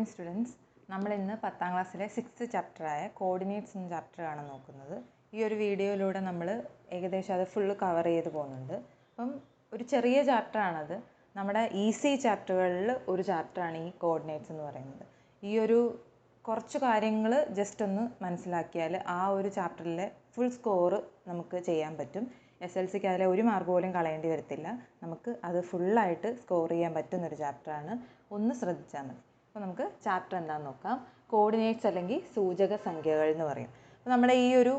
Morning students, നമ്മൾ ഇന്ന് 10ാം ക്ലാസ്സിലെ 6th ചാപ്റ്ററായ കോർഡിനേറ്റ്സ് എന്ന ചാപ്റ്ററാണ് നോക്കുന്നത്. ഈ ഒരു വീഡിയോയിലൂടെ നമ്മൾ ഏകദേശം അത് ഫുള്ള് കവർ ചെയ്ത് പോകുന്നുണ്ട്. അപ്പം ഒരു ചെറിയ ചാപ്റ്ററാണത്. നമ്മുടെ ഈസി ചാപ്റ്ററുകളിൽ ഒരു ചാപ്റ്ററാണ് ഈ കോർഡിനേറ്റ്സ് എന്ന് പറയുന്നത്. ഈ ഒരു കുറച്ച് കാര്യങ്ങൾ ജസ്റ്റ് ഒന്ന് മനസ്സിലാക്കിയാൽ ആ ഒരു ചാപ്റ്ററിലെ ഫുൾ സ്കോർ നമുക്ക് ചെയ്യാൻ പറ്റും. SSLCക്ക് അതിലെ ഒരു മാർക്ക് പോലും കളയേണ്ടി വരത്തില്ല. നമുക്ക് അത് ഫുള്ളായിട്ട് സ്കോർ ചെയ്യാൻ പറ്റുന്നൊരു ചാപ്റ്ററാണ്. ഒന്ന് ശ്രദ്ധിച്ചാൽ മതി. അപ്പോൾ നമുക്ക് ചാപ്റ്റർ എന്താണെന്ന് നോക്കാം. കോർഡിനേറ്റ്സ് അല്ലെങ്കിൽ സൂചക സംഖ്യകൾ എന്ന് പറയും. അപ്പോൾ നമ്മുടെ ഈ ഒരു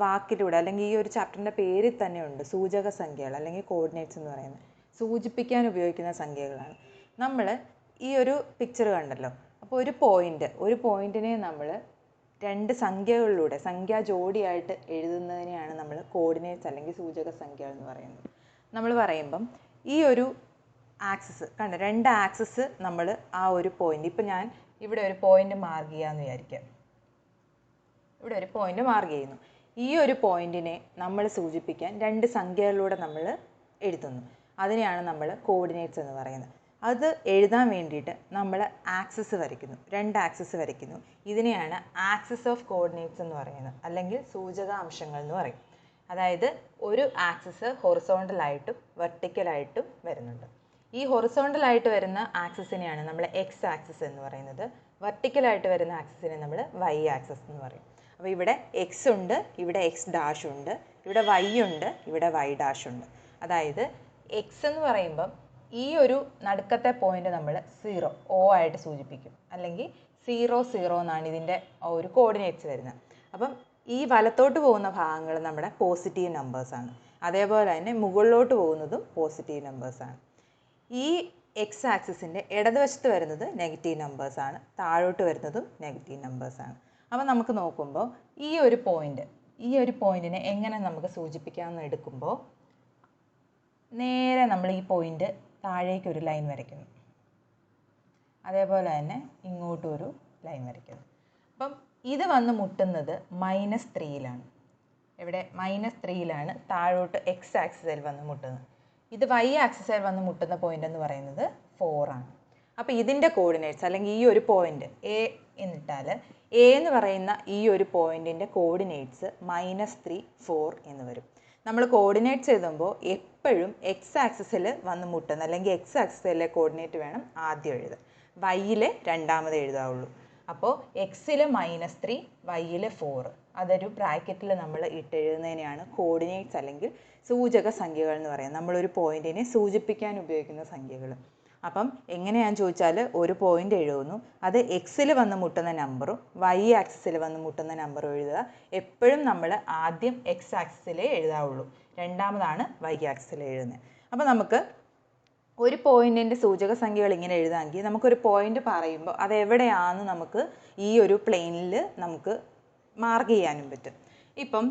വാക്കിലൂടെ അല്ലെങ്കിൽ ഈ ഒരു ചാപ്റ്ററിൻ്റെ പേരിൽ തന്നെ ഉണ്ട് സൂചക സംഖ്യകൾ അല്ലെങ്കിൽ കോർഡിനേറ്റ്സ് എന്ന് പറയുന്നത്. സൂചിപ്പിക്കാൻ ഉപയോഗിക്കുന്ന സംഖ്യകളാണ്. നമ്മൾ ഈ ഒരു പിക്ചർ കണ്ടല്ലോ. അപ്പോൾ ഒരു പോയിൻറ്റിനെ നമ്മൾ രണ്ട് സംഖ്യകളിലൂടെ സംഖ്യാ ജോഡിയായിട്ട് എഴുതുന്നതിനെയാണ് നമ്മൾ കോർഡിനേറ്റ്സ് അല്ലെങ്കിൽ സൂചക സംഖ്യകൾ എന്ന് പറയുന്നത്. നമ്മൾ പറയുമ്പം ഈ ഒരു ആക്സിസ് കണ്ട, രണ്ട് ആക്സിസ് നമ്മൾ ആ ഒരു പോയിന്റ്, ഇപ്പം ഞാൻ ഇവിടെ ഒരു പോയിന്റ് മാർക്ക് ചെയ്യാമെന്ന് വിചാരിക്കാം. ഇവിടെ ഒരു പോയിന്റ് മാർക്ക് ചെയ്യുന്നു. ഈ ഒരു പോയിന്റിനെ നമ്മൾ സൂചിപ്പിക്കാൻ രണ്ട് സംഖ്യകളിലൂടെ നമ്മൾ എഴുതുന്നു. അതിനെയാണ് നമ്മൾ കോർഡിനേറ്റ്സ് എന്ന് പറയുന്നത്. അത് എഴുതാൻ വേണ്ടിയിട്ട് നമ്മൾ ആക്സിസ് വരയ്ക്കുന്നു, രണ്ട് ആക്സിസ് വരയ്ക്കുന്നു. ഇതിനെയാണ് ആക്സിസ് ഓഫ് കോർഡിനേറ്റ്സ് എന്ന് പറയുന്നത്, അല്ലെങ്കിൽ സൂചകാംശങ്ങൾ എന്ന് പറയും. അതായത് ഒരു ആക്സിസ് ഹൊറിസോണ്ടലായിട്ടും വെർട്ടിക്കലായിട്ടും വരുന്നുണ്ട്. ഈ ഹൊറിസോണ്ടലായിട്ട് വരുന്ന ആക്സിസിനെയാണ് നമ്മൾ എക്സ് ആക്സിസ് എന്ന് പറയുന്നത്. വെർട്ടിക്കലായിട്ട് വരുന്ന ആക്സിസിനെ നമ്മൾ വൈ ആക്സിസ് എന്ന് പറയും. അപ്പോൾ ഇവിടെ എക്സ് ഉണ്ട്, ഇവിടെ എക്സ് ഡാഷ് ഉണ്ട്, ഇവിടെ വൈ ഉണ്ട്, ഇവിടെ വൈ ഡാഷ് ഉണ്ട്. അതായത് എക്സ് എന്ന് പറയുമ്പം ഈ ഒരു നടുക്കത്തെ പോയിന്റ് നമ്മൾ 0 O ആയിട്ട് സൂചിപ്പിക്കും, അല്ലെങ്കിൽ 0 0 എന്നാണ് ഇതിൻ്റെ ഒരു കോർഡിനേറ്റ്സ് വരുന്നത്. അപ്പം ഈ വലത്തോട്ട് പോകുന്ന ഭാഗങ്ങൾ നമ്മുടെ പോസിറ്റീവ് നമ്പേഴ്സാണ്. അതേപോലെ തന്നെ മുകളിലോട്ട് പോകുന്നതും പോസിറ്റീവ് നമ്പേഴ്സാണ്. ഈ എക്സ് ആക്സിസിൻ്റെ ഇടതുവശത്ത് വരുന്നത് നെഗറ്റീവ് നമ്പേഴ്സാണ്, താഴോട്ട് വരുന്നതും നെഗറ്റീവ് നമ്പേഴ്സാണ്. അപ്പോൾ നമുക്ക് നോക്കുമ്പോൾ ഈ ഒരു പോയിന്റിനെ എങ്ങനെ നമുക്ക് സൂചിപ്പിക്കാമെന്ന് എടുക്കുമ്പോൾ നേരെ നമ്മൾ ഈ പോയിന്റ് താഴേക്ക് ഒരു ലൈൻ വരയ്ക്കുന്നു, അതേപോലെ തന്നെ ഇങ്ങോട്ടും ഒരു ലൈൻ വരയ്ക്കുന്നു. അപ്പം ഇത് വന്ന് മുട്ടുന്നത് -3യിലാണ്. ഇവിടെ -3യിലാണ് താഴോട്ട് എക്സ് ആക്സിസിൽ വന്ന് മുട്ടുന്നത്. ഇത് വൈ ആക്സിസിൽ വന്ന് മുട്ടുന്ന പോയിന്റ് എന്ന് പറയുന്നത് 4 ആണ്. അപ്പോൾ ഇതിൻ്റെ കോർഡിനേറ്റ്സ് അല്ലെങ്കിൽ ഈ ഒരു പോയിന്റ് എ എന്നിട്ടാൽ എ എന്ന് പറയുന്ന ഈ ഒരു പോയിന്റിൻ്റെ കോർഡിനേറ്റ്സ് -3 4 എന്ന് വരും. നമ്മൾ കോർഡിനേറ്റ്സ് എഴുതുമ്പോൾ എപ്പോഴും എക്സ് ആക്സിസിൽ വന്ന് മുട്ടുന്ന അല്ലെങ്കിൽ എക്സ് ആക്സിസിലെ കോർഡിനേറ്റ് വേണം ആദ്യം എഴുതാൻ, വൈയിൽ രണ്ടാമത് എഴുതാവുള്ളൂ. അപ്പോൾ എക്സിൽ -3 വൈയിൽ 4, അതൊരു ബ്രാക്കറ്റിൽ നമ്മൾ ഇട്ടെഴുതുന്നതിനെയാണ് കോർഡിനേറ്റ്സ് അല്ലെങ്കിൽ സൂചക സംഖ്യകൾ എന്ന് പറയുന്നത്. നമ്മളൊരു പോയിന്റിനെ സൂചിപ്പിക്കാൻ ഉപയോഗിക്കുന്ന സംഖ്യകൾ. അപ്പം എങ്ങനെയാണെന്ന് ചോദിച്ചാൽ ഒരു പോയിന്റ് എഴുതുന്നു, അത് എക്സിൽ വന്ന് മുട്ടുന്ന നമ്പറും വൈ ആക്സിസിൽ വന്ന് മുട്ടുന്ന നമ്പറും എഴുതുക. എപ്പോഴും നമ്മൾ ആദ്യം എക്സ് ആക്സിസിലേ എഴുതാവുള്ളൂ, രണ്ടാമതാണ് വൈ ആക്സിസിൽ എഴുതുന്നത്. അപ്പോൾ നമുക്ക് ഒരു പോയിന്റിൻ്റെ സൂചക സംഖ്യകൾ ഇങ്ങനെ എഴുതാമെങ്കിൽ നമുക്കൊരു പോയിന്റ് പറയുമ്പോൾ അത് എവിടെയാണെന്ന് നമുക്ക് ഈ ഒരു പ്ലെയിനിൽ നമുക്ക് മാർക്ക് ചെയ്യാനും പറ്റും. ഇപ്പം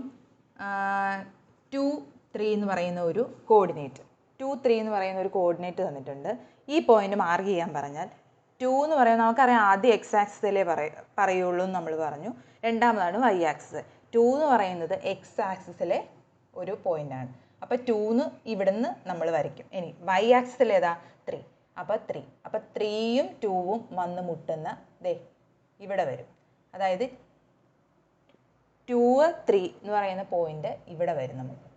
2 3 എന്ന് പറയുന്ന ഒരു കോർഡിനേറ്റ് 2 3 എന്ന് പറയുന്ന ഒരു കോർഡിനേറ്റ് തന്നിട്ടുണ്ട്. ഈ പോയിന്റ് മാർക്ക് ചെയ്യാൻ പറഞ്ഞാൽ 2 എന്ന് പറയുന്നത് നമുക്കറിയാം ആദ്യം എക്സ് ആക്സിസിലേ പറയുള്ളൂ എന്ന് നമ്മൾ പറഞ്ഞു, രണ്ടാമതാണ് വൈ ആക്സിസ്. 2 എന്ന് പറയുന്നത് എക്സ് ആക്സിസിലെ ഒരു പോയിന്റാണ്. അപ്പോൾ 2 ഇവിടുന്ന് നമ്മൾ വരയ്ക്കും. ഇനി വൈ ആക്സിസിൽ ഏതാ 3, അപ്പോൾ 3. അപ്പോൾ 3യും 2വും വന്ന് മുട്ടുന്ന ഇവിടെ വരും. അതായത് 2 3 എന്ന് പറയുന്ന പോയിന്റ് ഇവിടെ വരും. നമുക്ക്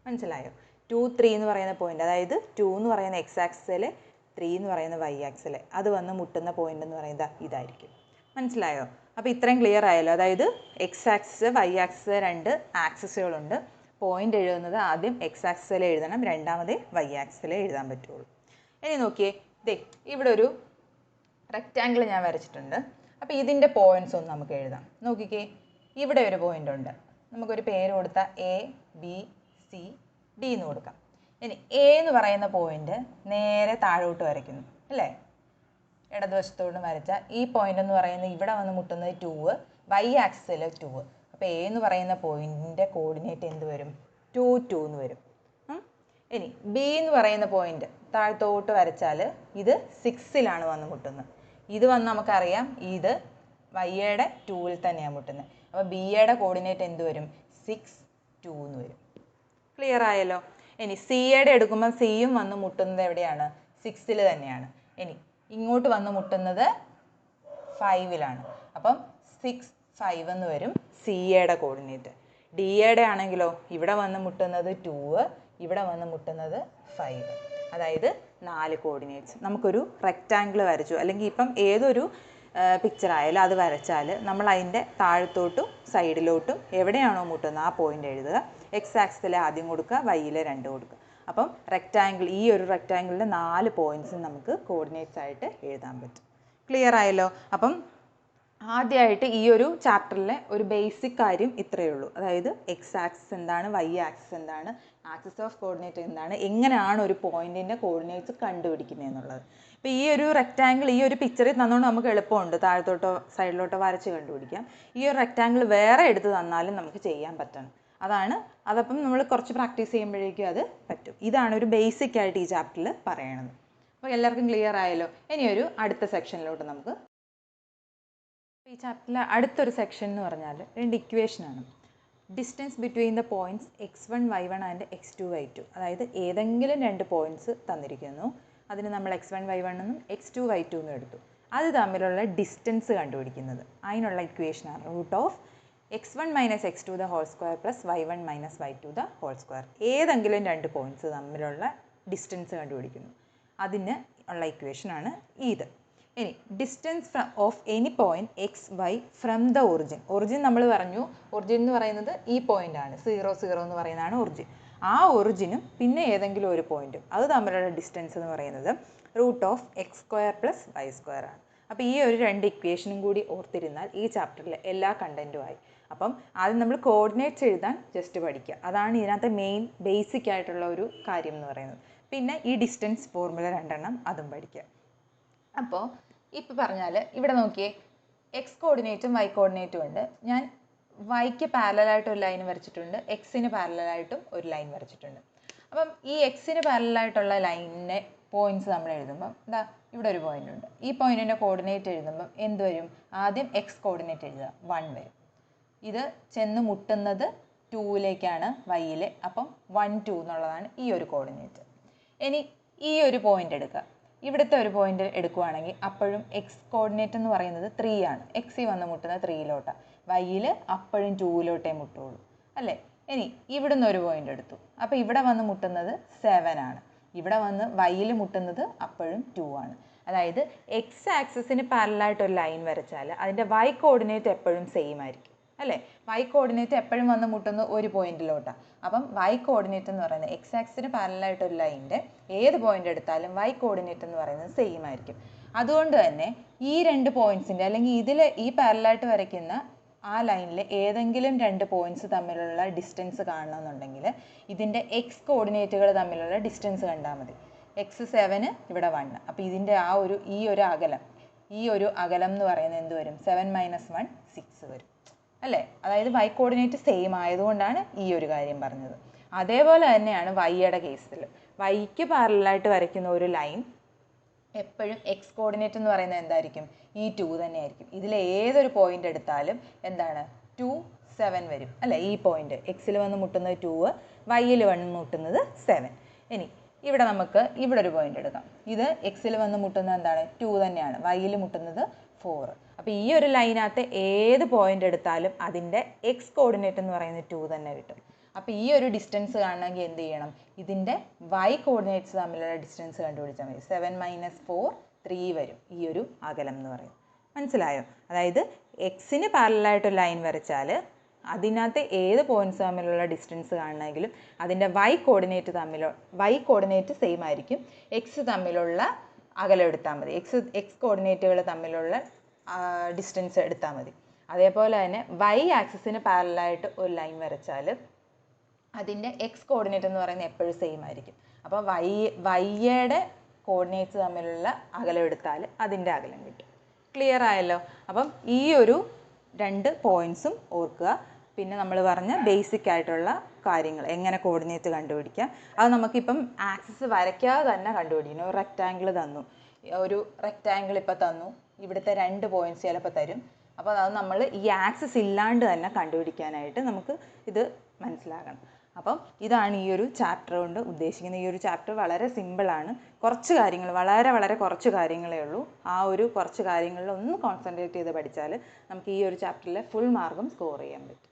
മനസ്സിലായോ? 2 3 എന്ന് പറയുന്ന പോയിന്റ്, അതായത് 2 എന്ന് പറയുന്ന എക്സ് ആക്സിസിലെ 3 എന്ന് പറയുന്ന വൈ ആക്സിസിലെ അത് വന്ന് മുട്ടുന്ന പോയിന്റ് എന്ന് പറയുന്നത് ഇതായിരിക്കും. മനസ്സിലായോ? അപ്പോൾ ഇത്രയും ക്ലിയർ ആയല്ലോ. അതായത് എക്സ് ആക്സിസ് വൈ ആക്സിസ് രണ്ട് ആക്സിസുകളുണ്ട്. പോയിന്റ് എഴുതുന്നത് ആദ്യം എക്സ് ആക്സിസിൽ എഴുതണം, രണ്ടാമത് വൈ ആക്സിസിൽ എഴുതാൻ പറ്റുള്ളൂ. ഇനി നോക്കിയേ, ഇവിടെ ഒരു റെക്റ്റാങ്കിൾ ഞാൻ വരച്ചിട്ടുണ്ട്. അപ്പോൾ ഇതിൻ്റെ പോയിന്റ്സ് ഒന്ന് നമുക്ക് എഴുതാം. നോക്കിക്കേ, ഇവിടെ ഒരു പോയിന്റ് ഉണ്ട്. നമുക്കൊരു പേര് കൊടുത്താൽ ABCD എന്ന് കൊടുക്കാം. ഇനി എ എന്ന് പറയുന്ന പോയിന്റ് നേരെ താഴോട്ട് വരയ്ക്കുന്നു അല്ലേ, ഇടതുവശത്തോട്ട് വരച്ചാൽ ഈ പോയിന്റ് എന്ന് പറയുന്നത് ഇവിടെ വന്ന് മുട്ടുന്നത് 2, വൈ ആക്സിസിൽ 2. അപ്പോൾ എ എന്ന് പറയുന്ന പോയിന്റിൻ്റെ കോർഡിനേറ്റ് എന്ത് വരും? 2 2 എന്ന് വരും. ഇനി ബി എന്ന് പറയുന്ന പോയിന്റ് താഴത്തോട്ട് വരച്ചാൽ ഇത് 6ലാണ് വന്ന് മുട്ടുന്നത്. ഇത് വന്ന് നമുക്കറിയാം ഇത് വൈയുടെ 2ൽ തന്നെയാണ് മുട്ടുന്നത്. അപ്പോൾ ബിയുടെ കോർഡിനേറ്റ് എന്ത് വരും? 6 2 എന്ന് വരും. ക്ലിയർ ആയല്ലോ? ഇനി സിയുടെ എടുക്കുമ്പോൾ സിയും വന്ന് മുട്ടുന്നത് എവിടെയാണ്? 6ൽ തന്നെയാണ്. ഇനി ഇങ്ങോട്ട് വന്ന് മുട്ടുന്നത് 5-ലാണ്. അപ്പം 6, 5 എന്ന് വരും സിയുടെ കോർഡിനേറ്റ്. ഡിയുടെ ആണെങ്കിലോ ഇവിടെ വന്ന് മുട്ടുന്നത് 2, ഇവിടെ വന്ന് മുട്ടുന്നത് 5. അതായത് 4 കോർഡിനേറ്റ്സ്. നമുക്കൊരു റെക്റ്റാങ്കിൾ വരച്ചു, അല്ലെങ്കിൽ ഇപ്പം ഏതൊരു പിക്ചർ ആയാലും അത് വരച്ചാൽ നമ്മൾ അതിൻ്റെ താഴത്തോട്ടും സൈഡിലോട്ടും എവിടെയാണോ മുട്ടുന്നത് ആ പോയിൻ്റ് എഴുതുക. എക്സ് ആക്സിൽ ആദ്യം കൊടുക്കുക, വൈയിൽ 2 കൊടുക്കുക. അപ്പം റെക്റ്റാങ്കിൾ, ഈ ഒരു റെക്റ്റാങ്കിളിൻ്റെ 4 പോയിൻറ്റ്സും നമുക്ക് കോർഡിനേറ്റ്സ് ആയിട്ട് എഴുതാൻ പറ്റും. ക്ലിയർ ആയല്ലോ? അപ്പം ആദ്യമായിട്ട് ഈ ഒരു ചാപ്റ്ററിലെ ഒരു ബേസിക് കാര്യം ഇത്രയേ ഉള്ളൂ. അതായത് എക്സ് ആക്സിസ് എന്താണ്, വൈ ആക്സിസ് എന്താണ്, ആക്സിസ് ഓഫ് കോർഡിനേറ്റ് എന്താണ്, എങ്ങനെയാണ് ഒരു പോയിൻറ്റിൻ്റെ കോർഡിനേറ്റ്സ് കണ്ടുപിടിക്കുന്നത് എന്നുള്ളത്. ഇപ്പോൾ ഈ ഒരു റെക്റ്റാങ്കിൾ ഈ ഒരു പിക്ചറിൽ തന്നുകൊണ്ട് നമുക്ക് എളുപ്പമുണ്ട്, താഴത്തോട്ടോ സൈഡിലോട്ടോ വരച്ച് കണ്ടുപിടിക്കാം. ഈ ഒരു റെക്റ്റാങ്കിൾ വേറെ എടുത്ത് തന്നാലും നമുക്ക് ചെയ്യാൻ പറ്റണം. അതപ്പം നമ്മൾ കുറച്ച് പ്രാക്ടീസ് ചെയ്യുമ്പോഴേക്കും അത് പറ്റും. ഇതാണ് ഒരു ബേസിക് ആയിട്ട് ഈ ചാപ്റ്ററിൽ പറയണത്. അപ്പോൾ എല്ലാവർക്കും ക്ലിയർ ആയല്ലോ? ഇനിയൊരു അടുത്ത സെക്ഷനിലോട്ട് നമുക്ക്. ഈ ചാപ്റ്ററിലെ അടുത്തൊരു സെക്ഷൻ എന്ന് പറഞ്ഞാൽ 2 ഇക്വേഷനാണ്. Distance between the points x1, y1 and x2, y2. അതായത് ഏതെങ്കിലും 2 പോയിൻറ്റ്സ് തന്നിരിക്കുന്നു, അതിന് നമ്മൾ x1, y1 എന്നും x2, y2 എന്നും എടുത്തു. അത് തമ്മിലുള്ള ഡിസ്റ്റൻസ് കണ്ടുപിടിക്കുന്നത്, അതിനുള്ള ഇക്വേഷനാണ് x1 minus x2 the whole square plus y1 minus y2 the whole square. ഏതെങ്കിലും 2 പോയിൻറ്റ്സ് തമ്മിലുള്ള ഡിസ്റ്റൻസ് കണ്ടുപിടിക്കുന്നു, അതിന് ഉള്ള ഇക്വേഷനാണ് ഇത്. ഇനി distance of any point x y from the origin നമ്മൾ പറഞ്ഞു, ഒറിജിൻ എന്ന് പറയുന്നത് ഈ പോയിൻ്റാണ്, 0, 0 എന്ന് പറയുന്നതാണ് ഒറിജിൻ. ആ ഒറിജിനും പിന്നെ ഏതെങ്കിലും ഒരു പോയിൻറ്റും അത് തമ്മിലുള്ള ഡിസ്റ്റൻസ് എന്ന് പറയുന്നത് x² പ്ലസ് y² ആണ്. അപ്പോൾ ഈ ഒരു 2 ഇക്വേഷനും കൂടി ഓർത്തിരുന്നാൽ ഈ ചാപ്റ്ററിലെ എല്ലാ കണ്ടൻറ്റും ആയി. അപ്പം ആദ്യം നമ്മൾ കോർഡിനേറ്റ്സ് എഴുതാൻ ജസ്റ്റ് പഠിക്കുക, അതാണ് ഇതിനകത്ത് മെയിൻ ബേസിക് ആയിട്ടുള്ള ഒരു കാര്യം എന്ന് പറയുന്നത്. പിന്നെ ഈ ഡിസ്റ്റൻസ് ഫോർമുല 2 അതും പഠിക്കുക. അപ്പോൾ ഇപ്പോൾ പറഞ്ഞാൽ ഇവിടെ നോക്കിയേ, എക്സ് കോർഡിനേറ്റും വൈ കോർഡിനേറ്റും ഉണ്ട്. ഞാൻ വൈക്ക് പാരലായിട്ട് ഒരു ലൈൻ വരച്ചിട്ടുണ്ട്, എക്സിന് പാരലായിട്ടും ഒരു ലൈൻ വരച്ചിട്ടുണ്ട്. അപ്പം ഈ എക്സിന് പാരലായിട്ടുള്ള ലൈനിൻ്റെ പോയിൻറ്റ്സ് നമ്മൾ എഴുതുമ്പം ഇതാ ഇവിടെ ഒരു പോയിൻ്റ് ഉണ്ട്. ഈ പോയിൻറ്റിൻ്റെ കോർഡിനേറ്റ് എഴുതുമ്പം എന്ത് വരും? ആദ്യം എക്സ് കോർഡിനേറ്റ് എഴുതുക, 1 വരും. ഇത് ചെന്ന് മുട്ടുന്നത് 2ലേക്കാണ് വൈയിൽ, അപ്പം 1, 2 എന്നുള്ളതാണ് ഈ ഒരു കോർഡിനേറ്റ്. ഇനി ഈ ഒരു പോയിൻ്റ് എടുക്കുക, ഇവിടുത്തെ ഒരു പോയിൻ്റ് എടുക്കുകയാണെങ്കിൽ അപ്പോഴും എക്സ് കോർഡിനേറ്റ് എന്ന് പറയുന്നത് 3 ആണ്. എക്സിൽ വന്ന് മുട്ടുന്നത് 3ലോട്ടാണ്, വൈയിൽ അപ്പോഴും 2ലോട്ടേ മുട്ടുള്ളൂ അല്ലേ. ഇനി ഇവിടുന്ന് ഒരു പോയിൻ്റ് എടുത്തു, അപ്പോൾ ഇവിടെ വന്ന് മുട്ടുന്നത് 7 ആണ്. ഇവിടെ വന്ന് വൈയിൽ മുട്ടുന്നത് അപ്പോഴും 2 ആണ്. അതായത് എക്സ് ആക്സിസിന് പാരലായിട്ട് ഒരു ലൈൻ വരച്ചാൽ അതിൻ്റെ വൈ കോർഡിനേറ്റ് എപ്പോഴും സെയിം ആയിരിക്കും അല്ലേ. വൈ കോർഡിനേറ്റ് എപ്പോഴും വന്ന് മുട്ടുന്നത് ഒരു പോയിന്റിലോട്ടാണ്. അപ്പം വൈ കോർഡിനേറ്റ് എന്ന് പറയുന്നത് എക്സ് ആക്സിന് പാരലായിട്ട് ഒരു ലൈനിൻ്റെ ഏത് പോയിന്റ് എടുത്താലും വൈ കോർഡിനേറ്റ് എന്ന് പറയുന്നത് സെയിം ആയിരിക്കും. അതുകൊണ്ട് തന്നെ ഈ 2 പോയിന്റ്സിൻ്റെ, അല്ലെങ്കിൽ ഇതിൽ ഈ പാരലായിട്ട് വരയ്ക്കുന്ന ആ ലൈനിൽ ഏതെങ്കിലും 2 പോയിന്റ്സ് തമ്മിലുള്ള ഡിസ്റ്റൻസ് കാണണമെന്നുണ്ടെങ്കിൽ ഇതിൻ്റെ എക്സ് കോർഡിനേറ്റുകൾ തമ്മിലുള്ള ഡിസ്റ്റൻസ് കണ്ടാൽ മതി. x7 ഇവിടെ 1, അപ്പോൾ ഇതിൻ്റെ ഈ ഒരു അകലം എന്ന് പറയുന്നത് എന്ത് വരും? 7 - 1 6 വരും അല്ലേ. അതായത് വൈ കോർഡിനേറ്റ് സെയിം ആയതുകൊണ്ടാണ് ഈ ഒരു കാര്യം പറഞ്ഞത്. അതേപോലെ തന്നെയാണ് വൈയുടെ കേസിൽ. വൈക്ക് പാരലായിട്ട് വരയ്ക്കുന്ന ഒരു ലൈൻ എപ്പോഴും എക്സ് കോർഡിനേറ്റ് എന്ന് പറയുന്നത് എന്തായിരിക്കും? ഈ 2 തന്നെയായിരിക്കും. ഇതിൽ ഏതൊരു പോയിന്റ് എടുത്താലും എന്താണ്? 2, 7 വരും അല്ലേ. ഈ പോയിന്റ് എക്സിൽ വന്ന് മുട്ടുന്നത് 2, വൈയിൽ വന്ന് മുട്ടുന്നത് 7. ഇനി ഇവിടെ നമുക്ക് ഇവിടെ ഒരു പോയിന്റ് എടുക്കാം. ഇത് എക്സിൽ വന്ന് മുട്ടുന്നത് എന്താണ്? 2 തന്നെയാണ്, വൈയിൽ മുട്ടുന്നത് 4. അപ്പോൾ ഈ ഒരു ലൈനകത്ത് ഏത് പോയിന്റ് എടുത്താലും അതിൻ്റെ എക്സ് കോർഡിനേറ്റ് എന്ന് പറയുന്നത് 2 തന്നെ കിട്ടും. അപ്പോൾ ഈ ഒരു ഡിസ്റ്റൻസ് കാണണമെങ്കിൽ എന്ത് ചെയ്യണം? ഇതിൻ്റെ വൈ കോർഡിനേറ്റ്സ് തമ്മിലുള്ള ഡിസ്റ്റൻസ് കണ്ടുപിടിച്ചാൽ മതി. 7 - 4 3 വരും ഈ ഒരു അകലം എന്ന് പറയുന്നത്. മനസ്സിലായോ? അതായത് എക്സിന് പാരലായിട്ട് ലൈൻ വരച്ചാൽ അതിനകത്ത് ഏത് പോയിന്റ്സ് തമ്മിലുള്ള ഡിസ്റ്റൻസ് കാണണമെങ്കിലും അതിൻ്റെ വൈ കോർഡിനേറ്റ് സെയിം ആയിരിക്കും. എക്സ് തമ്മിലുള്ള അകലം എടുത്താൽ മതി, എക്സ് കോർഡിനേറ്റുകൾ തമ്മിലുള്ള ഡിസ്റ്റൻസ് എടുത്താൽ മതി. അതേപോലെ തന്നെ വൈ ആക്സിസിന് പാരലായിട്ട് ഒരു ലൈൻ വരച്ചാൽ അതിൻ്റെ എക്സ് കോർഡിനേറ്റ് എന്ന് പറയുന്നത് എപ്പോഴും സെയിം ആയിരിക്കും. അപ്പോൾ വൈയുടെ കോർഡിനേറ്റ്സ് തമ്മിലുള്ള അകലം എടുത്താൽ അതിൻ്റെ അകലം കിട്ടും. ക്ലിയർ ആയല്ലോ? അപ്പം ഈ ഒരു 2 പോയിൻറ്റ്സും ഓർക്കുക. പിന്നെ നമ്മൾ പറഞ്ഞ ബേസിക് ആയിട്ടുള്ള കാര്യങ്ങൾ, എങ്ങനെ കോർഡിനേറ്റ് കണ്ടുപിടിക്കാം, അത് നമുക്കിപ്പം ആക്സിസ് വരയ്ക്കാതെ തന്നെ കണ്ടുപിടിക്കണം. ഒരു റെക്റ്റാങ്കിൾ തന്നു, ഇപ്പോൾ തന്നു, ഇവിടുത്തെ 2 പോയിൻറ്റ്സ് ചിലപ്പോൾ തരും. അപ്പോൾ അത് നമ്മൾ ഈ ആക്സിസ് ഇല്ലാണ്ട് തന്നെ കണ്ടുപിടിക്കാനായിട്ട് നമുക്ക് ഇത് മനസ്സിലാക്കണം. അപ്പം ഇതാണ് ഈ ഒരു ചാപ്റ്റർ കൊണ്ട് ഉദ്ദേശിക്കുന്നത്. ഈ ഒരു ചാപ്റ്റർ വളരെ സിമ്പിളാണ്. കുറച്ച് കാര്യങ്ങൾ, വളരെ വളരെ കുറച്ച് കാര്യങ്ങളേ ഉള്ളൂ. ആ ഒരു കുറച്ച് കാര്യങ്ങളിൽ ഒന്ന് കോൺസെൻട്രേറ്റ് ചെയ്ത് പഠിച്ചാൽ നമുക്ക് ഈ ഒരു ചാപ്റ്ററിലെ ഫുൾ മാർക്കും സ്കോർ ചെയ്യാൻ പറ്റും.